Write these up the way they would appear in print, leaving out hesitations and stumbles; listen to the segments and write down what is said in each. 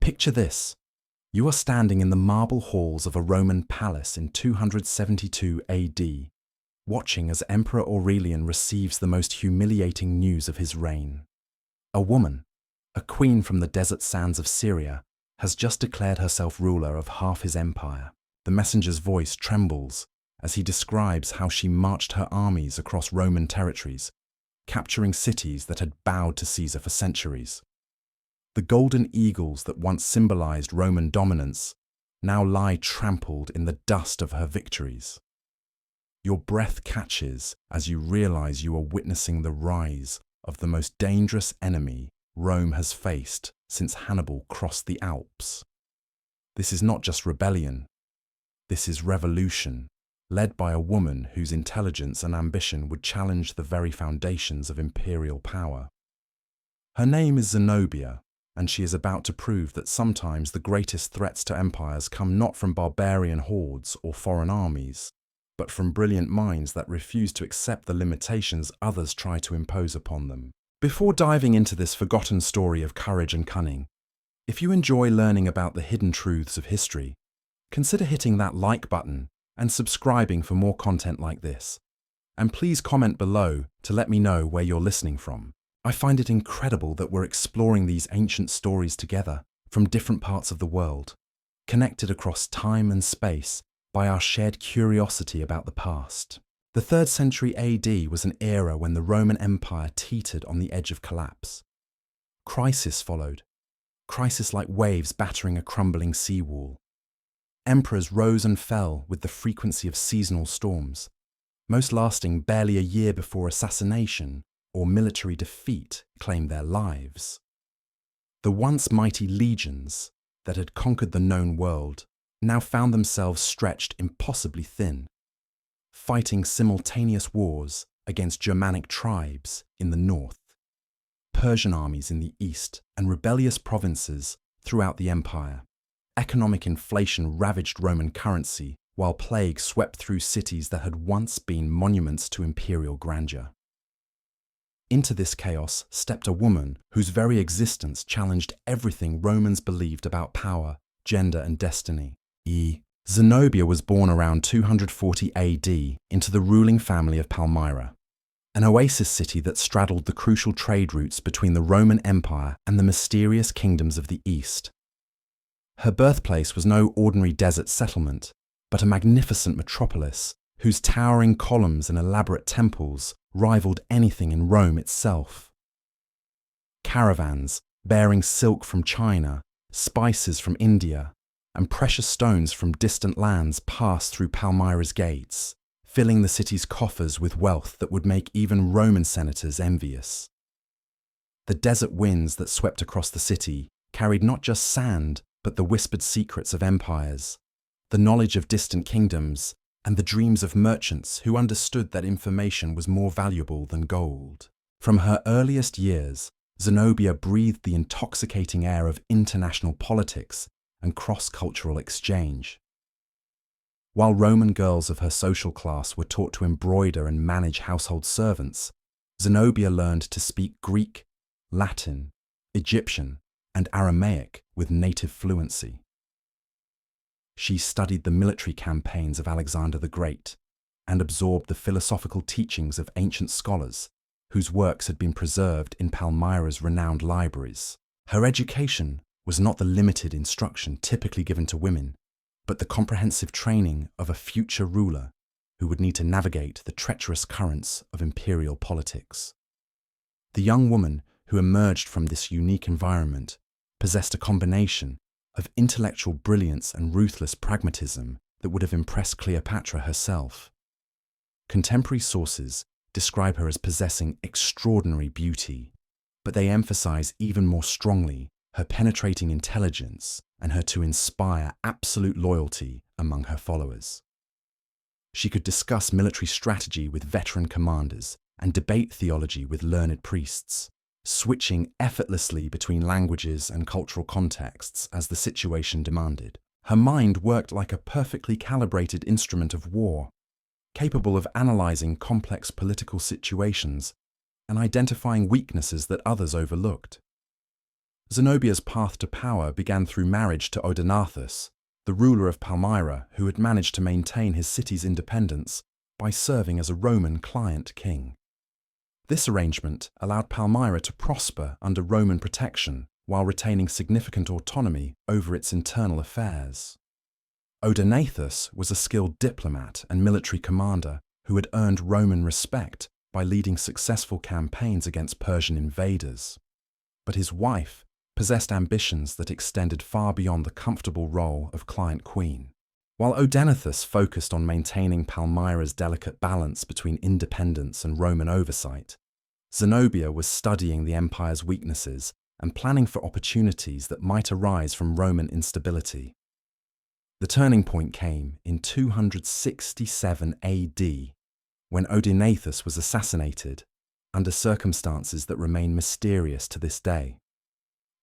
Picture this. You are standing in the marble halls of a Roman palace in 272 AD, watching as Emperor Aurelian receives the most humiliating news of his reign. A woman, a queen from the desert sands of Syria, has just declared herself ruler of half his empire. The messenger's voice trembles as he describes how she marched her armies across Roman territories, capturing cities that had bowed to Caesar for centuries. The golden eagles that once symbolized Roman dominance now lie trampled in the dust of her victories. Your breath catches as you realize you are witnessing the rise of the most dangerous enemy Rome has faced since Hannibal crossed the Alps. This is not just rebellion. This is revolution, led by a woman whose intelligence and ambition would challenge the very foundations of imperial power. Her name is Zenobia, and she is about to prove that sometimes the greatest threats to empires come not from barbarian hordes or foreign armies, but from brilliant minds that refuse to accept the limitations others try to impose upon them. Before diving into this forgotten story of courage and cunning, if you enjoy learning about the hidden truths of history, consider hitting that like button and subscribing for more content like this. And please comment below to let me know where you're listening from. I find it incredible that we're exploring these ancient stories together from different parts of the world, connected across time and space by our shared curiosity about the past. The 3rd century AD was an era when the Roman Empire teetered on the edge of collapse. Crisis followed, crisis like waves battering a crumbling seawall. Emperors rose and fell with the frequency of seasonal storms, most lasting barely a year before assassination or military defeat claimed their lives. The once mighty legions that had conquered the known world now found themselves stretched impossibly thin, fighting simultaneous wars against Germanic tribes in the north, Persian armies in the east, and rebellious provinces throughout the empire. Economic inflation ravaged Roman currency, while plague swept through cities that had once been monuments to imperial grandeur. Into this chaos stepped a woman whose very existence challenged everything Romans believed about power, gender, and destiny. Zenobia was born around 240 AD into the ruling family of Palmyra, an oasis city that straddled the crucial trade routes between the Roman Empire and the mysterious kingdoms of the East. Her birthplace was no ordinary desert settlement, but a magnificent metropolis whose towering columns and elaborate temples rivaled anything in Rome itself. Caravans bearing silk from China, spices from India, and precious stones from distant lands passed through Palmyra's gates, filling the city's coffers with wealth that would make even Roman senators envious. The desert winds that swept across the city carried not just sand, but the whispered secrets of empires, the knowledge of distant kingdoms, and the dreams of merchants who understood that information was more valuable than gold. From her earliest years, Zenobia breathed the intoxicating air of international politics and cross-cultural exchange. While Roman girls of her social class were taught to embroider and manage household servants, Zenobia learned to speak Greek, Latin, Egyptian, and Aramaic with native fluency. She studied the military campaigns of Alexander the Great and absorbed the philosophical teachings of ancient scholars whose works had been preserved in Palmyra's renowned libraries. Her education was not the limited instruction typically given to women, but the comprehensive training of a future ruler who would need to navigate the treacherous currents of imperial politics. The young woman who emerged from this unique environment possessed a combination of intellectual brilliance and ruthless pragmatism that would have impressed Cleopatra herself. Contemporary sources describe her as possessing extraordinary beauty, but they emphasize even more strongly her penetrating intelligence and her to inspire absolute loyalty among her followers. She could discuss military strategy with veteran commanders and debate theology with learned priests, switching effortlessly between languages and cultural contexts as the situation demanded. Her mind worked like a perfectly calibrated instrument of war, capable of analyzing complex political situations and identifying weaknesses that others overlooked. Zenobia's path to power began through marriage to Odenathus, the ruler of Palmyra, who had managed to maintain his city's independence by serving as a Roman client king. This arrangement allowed Palmyra to prosper under Roman protection while retaining significant autonomy over its internal affairs. Odenathus was a skilled diplomat and military commander who had earned Roman respect by leading successful campaigns against Persian invaders. But his wife possessed ambitions that extended far beyond the comfortable role of client queen. While Odenathus focused on maintaining Palmyra's delicate balance between independence and Roman oversight, Zenobia was studying the empire's weaknesses and planning for opportunities that might arise from Roman instability. The turning point came in 267 AD, when Odenathus was assassinated under circumstances that remain mysterious to this day.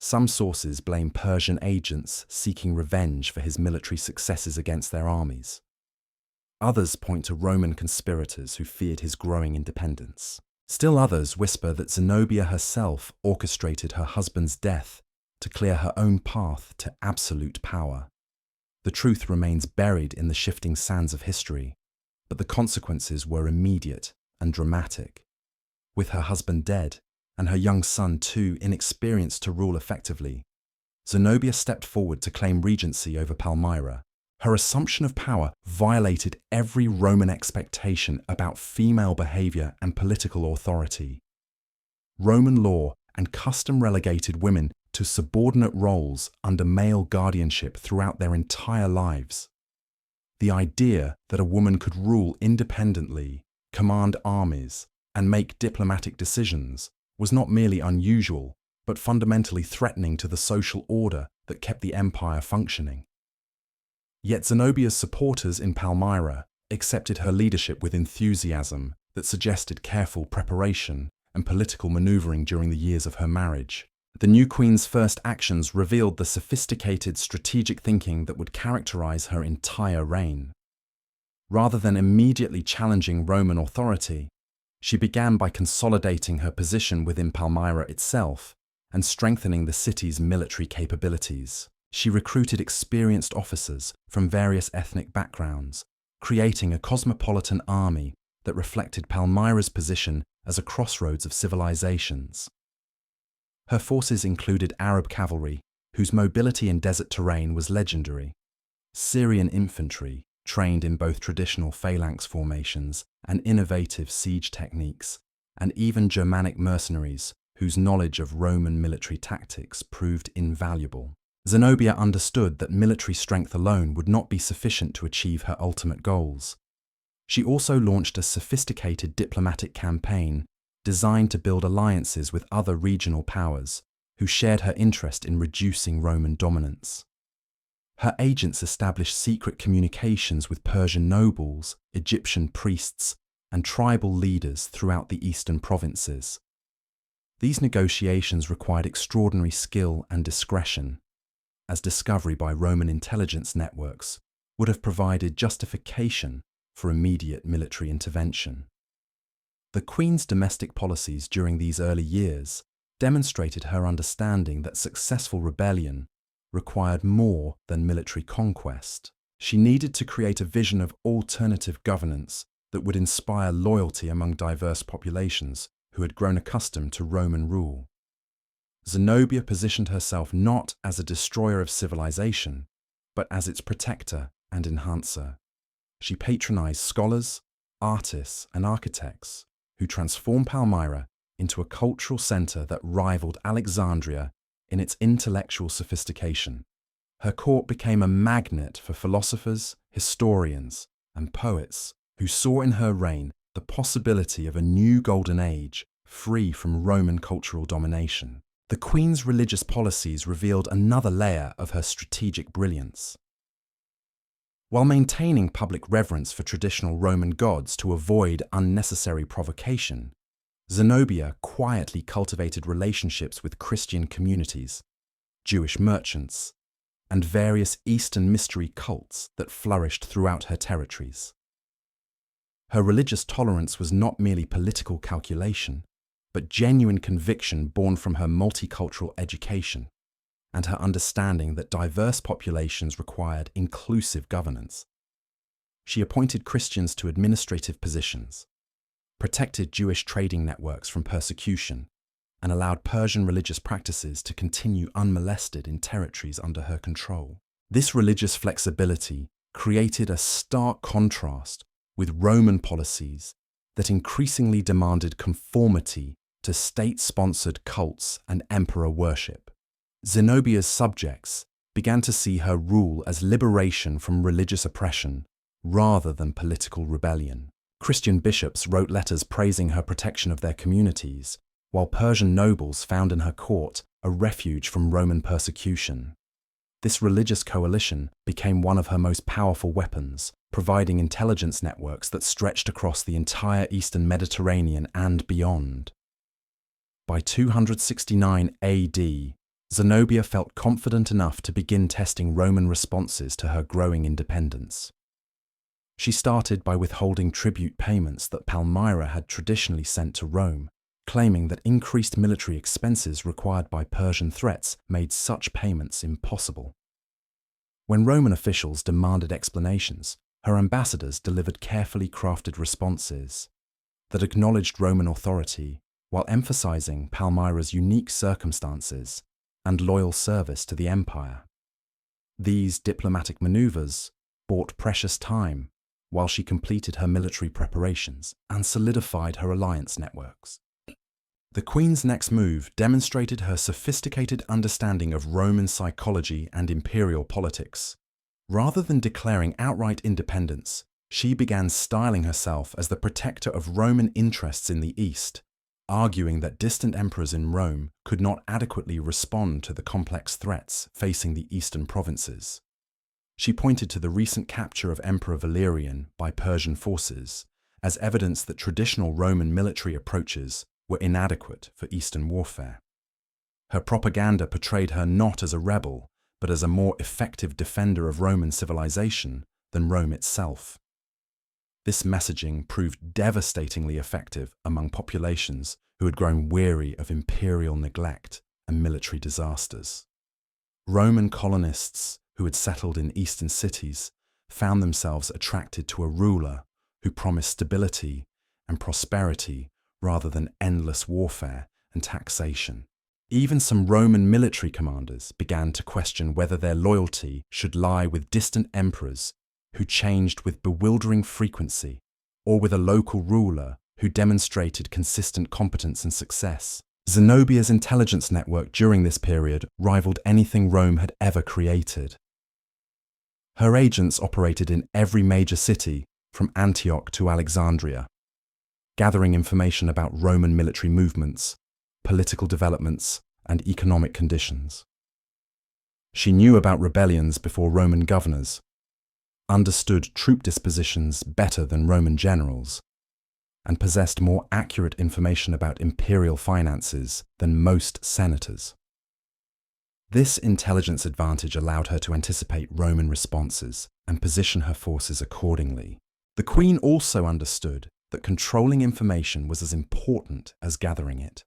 Some sources blame Persian agents seeking revenge for his military successes against their armies. Others point to Roman conspirators who feared his growing independence. Still others whisper that Zenobia herself orchestrated her husband's death to clear her own path to absolute power. The truth remains buried in the shifting sands of history, but the consequences were immediate and dramatic. With her husband dead, and her young son too inexperienced to rule effectively, Zenobia stepped forward to claim regency over Palmyra. Her assumption of power violated every Roman expectation about female behavior and political authority. Roman law and custom relegated women to subordinate roles under male guardianship throughout their entire lives. The idea that a woman could rule independently, command armies, and make diplomatic decisions was not merely unusual, but fundamentally threatening to the social order that kept the empire functioning. Yet Zenobia's supporters in Palmyra accepted her leadership with enthusiasm that suggested careful preparation and political maneuvering during the years of her marriage. The new queen's first actions revealed the sophisticated strategic thinking that would characterize her entire reign. Rather than immediately challenging Roman authority, she began by consolidating her position within Palmyra itself and strengthening the city's military capabilities. She recruited experienced officers from various ethnic backgrounds, creating a cosmopolitan army that reflected Palmyra's position as a crossroads of civilizations. Her forces included Arab cavalry, whose mobility in desert terrain was legendary, Syrian infantry, trained in both traditional phalanx formations and innovative siege techniques, and even Germanic mercenaries, whose knowledge of Roman military tactics proved invaluable. Zenobia understood that military strength alone would not be sufficient to achieve her ultimate goals. She also launched a sophisticated diplomatic campaign designed to build alliances with other regional powers who shared her interest in reducing Roman dominance. Her agents established secret communications with Persian nobles, Egyptian priests, and tribal leaders throughout the eastern provinces. These negotiations required extraordinary skill and discretion, as discovery by Roman intelligence networks would have provided justification for immediate military intervention. The Queen's domestic policies during these early years demonstrated her understanding that successful rebellion required more than military conquest. She needed to create a vision of alternative governance that would inspire loyalty among diverse populations who had grown accustomed to Roman rule. Zenobia positioned herself not as a destroyer of civilization, but as its protector and enhancer. She patronized scholars, artists, and architects who transformed Palmyra into a cultural center that rivaled Alexandria in its intellectual sophistication. Her court became a magnet for philosophers, historians, and poets who saw in her reign the possibility of a new golden age free from Roman cultural domination. The Queen's religious policies revealed another layer of her strategic brilliance. While maintaining public reverence for traditional Roman gods to avoid unnecessary provocation, Zenobia quietly cultivated relationships with Christian communities, Jewish merchants, and various Eastern mystery cults that flourished throughout her territories. Her religious tolerance was not merely political calculation, but genuine conviction born from her multicultural education and her understanding that diverse populations required inclusive governance. She appointed Christians to administrative positions, protected Jewish trading networks from persecution, and allowed Persian religious practices to continue unmolested in territories under her control. This religious flexibility created a stark contrast with Roman policies that increasingly demanded conformity to state-sponsored cults and emperor worship. Zenobia's subjects began to see her rule as liberation from religious oppression rather than political rebellion. Christian bishops wrote letters praising her protection of their communities, while Persian nobles found in her court a refuge from Roman persecution. This religious coalition became one of her most powerful weapons, providing intelligence networks that stretched across the entire Eastern Mediterranean and beyond. By 269 AD, Zenobia felt confident enough to begin testing Roman responses to her growing independence. She started by withholding tribute payments that Palmyra had traditionally sent to Rome, claiming that increased military expenses required by Persian threats made such payments impossible. When Roman officials demanded explanations, her ambassadors delivered carefully crafted responses that acknowledged Roman authority while emphasizing Palmyra's unique circumstances and loyal service to the empire. These diplomatic maneuvers bought precious time while she completed her military preparations and solidified her alliance networks. The Queen's next move demonstrated her sophisticated understanding of Roman psychology and imperial politics. Rather than declaring outright independence, she began styling herself as the protector of Roman interests in the East, arguing that distant emperors in Rome could not adequately respond to the complex threats facing the eastern provinces. She pointed to the recent capture of Emperor Valerian by Persian forces as evidence that traditional Roman military approaches were inadequate for Eastern warfare. Her propaganda portrayed her not as a rebel, but as a more effective defender of Roman civilization than Rome itself. This messaging proved devastatingly effective among populations who had grown weary of imperial neglect and military disasters. Roman colonists who had settled in eastern cities found themselves attracted to a ruler who promised stability and prosperity rather than endless warfare and taxation. Even some Roman military commanders began to question whether their loyalty should lie with distant emperors who changed with bewildering frequency, or with a local ruler who demonstrated consistent competence and success. Zenobia's intelligence network during this period rivaled anything Rome had ever created. Her agents operated in every major city from Antioch to Alexandria, gathering information about Roman military movements, political developments, and economic conditions. She knew about rebellions before Roman governors, understood troop dispositions better than Roman generals, and possessed more accurate information about imperial finances than most senators. This intelligence advantage allowed her to anticipate Roman responses and position her forces accordingly. The Queen also understood that controlling information was as important as gathering it.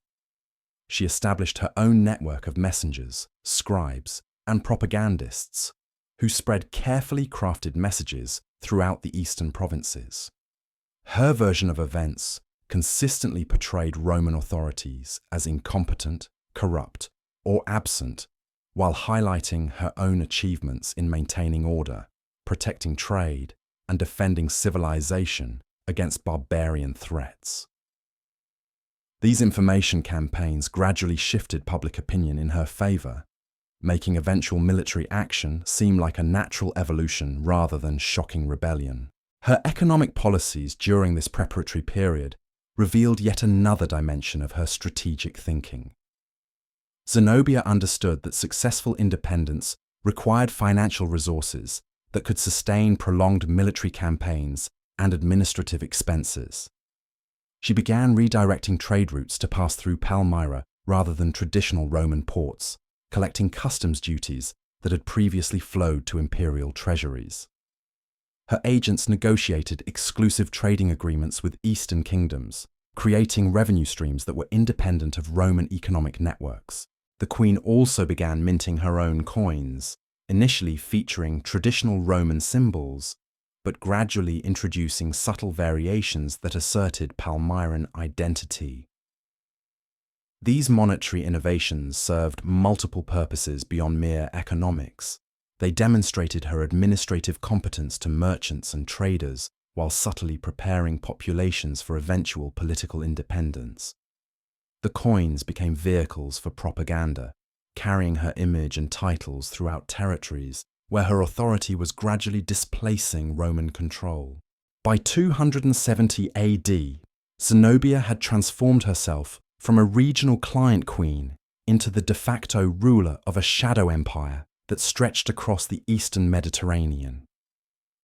She established her own network of messengers, scribes, and propagandists who spread carefully crafted messages throughout the eastern provinces. Her version of events consistently portrayed Roman authorities as incompetent, corrupt, or absent, while highlighting her own achievements in maintaining order, protecting trade, and defending civilization against barbarian threats. These information campaigns gradually shifted public opinion in her favor, making eventual military action seem like a natural evolution rather than shocking rebellion. Her economic policies during this preparatory period revealed yet another dimension of her strategic thinking. Zenobia understood that successful independence required financial resources that could sustain prolonged military campaigns and administrative expenses. She began redirecting trade routes to pass through Palmyra rather than traditional Roman ports, collecting customs duties that had previously flowed to imperial treasuries. Her agents negotiated exclusive trading agreements with eastern kingdoms, creating revenue streams that were independent of Roman economic networks. The queen also began minting her own coins, initially featuring traditional Roman symbols, but gradually introducing subtle variations that asserted Palmyran identity. These monetary innovations served multiple purposes beyond mere economics. They demonstrated her administrative competence to merchants and traders, while subtly preparing populations for eventual political independence. The coins became vehicles for propaganda, carrying her image and titles throughout territories where her authority was gradually displacing Roman control. By 270 AD, Zenobia had transformed herself from a regional client queen into the de facto ruler of a shadow empire that stretched across the eastern Mediterranean.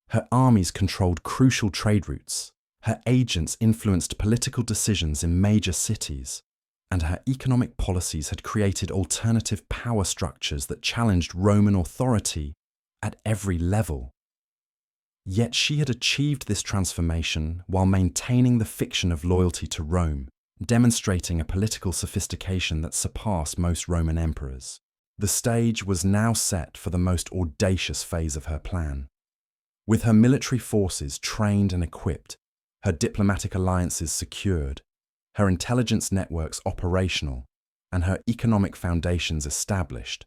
Her armies controlled crucial trade routes, her agents influenced political decisions in major cities, and her economic policies had created alternative power structures that challenged Roman authority at every level. Yet she had achieved this transformation while maintaining the fiction of loyalty to Rome, demonstrating a political sophistication that surpassed most Roman emperors. The stage was now set for the most audacious phase of her plan. With her military forces trained and equipped, her diplomatic alliances secured, her intelligence networks operational, and her economic foundations established,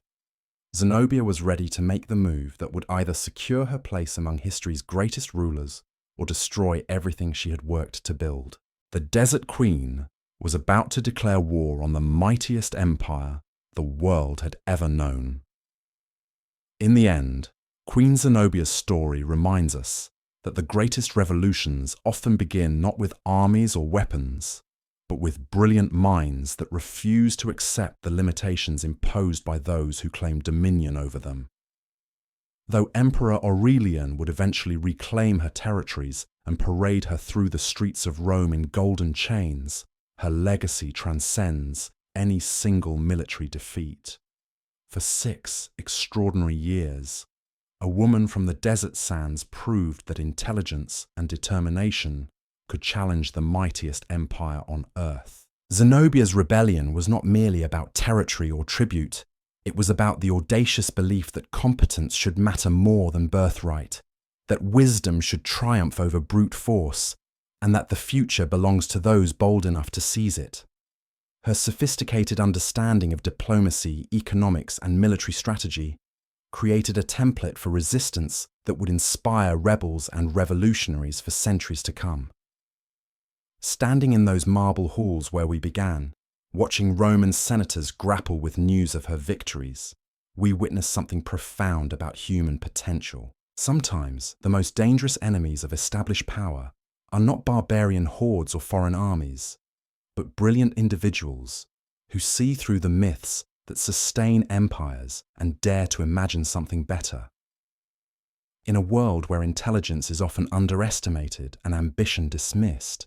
Zenobia was ready to make the move that would either secure her place among history's greatest rulers or destroy everything she had worked to build. The Desert Queen was about to declare war on the mightiest empire the world had ever known. In the end, Queen Zenobia's story reminds us that the greatest revolutions often begin not with armies or weapons, but with brilliant minds that refuse to accept the limitations imposed by those who claim dominion over them. Though Emperor Aurelian would eventually reclaim her territories and parade her through the streets of Rome in golden chains, her legacy transcends any single military defeat. For 6 extraordinary years, a woman from the desert sands proved that intelligence and determination could challenge the mightiest empire on earth. Zenobia's rebellion was not merely about territory or tribute. It was about the audacious belief that competence should matter more than birthright, that wisdom should triumph over brute force, and that the future belongs to those bold enough to seize it. Her sophisticated understanding of diplomacy, economics, and military strategy created a template for resistance that would inspire rebels and revolutionaries for centuries to come. Standing in those marble halls where we began, watching Roman senators grapple with news of her victories, we witnessed something profound about human potential. Sometimes, the most dangerous enemies of established power are not barbarian hordes or foreign armies, but brilliant individuals who see through the myths that sustain empires and dare to imagine something better. In a world where intelligence is often underestimated and ambition dismissed,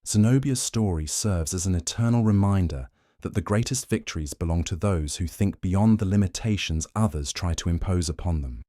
Zenobia's story serves as an eternal reminder that the greatest victories belong to those who think beyond the limitations others try to impose upon them.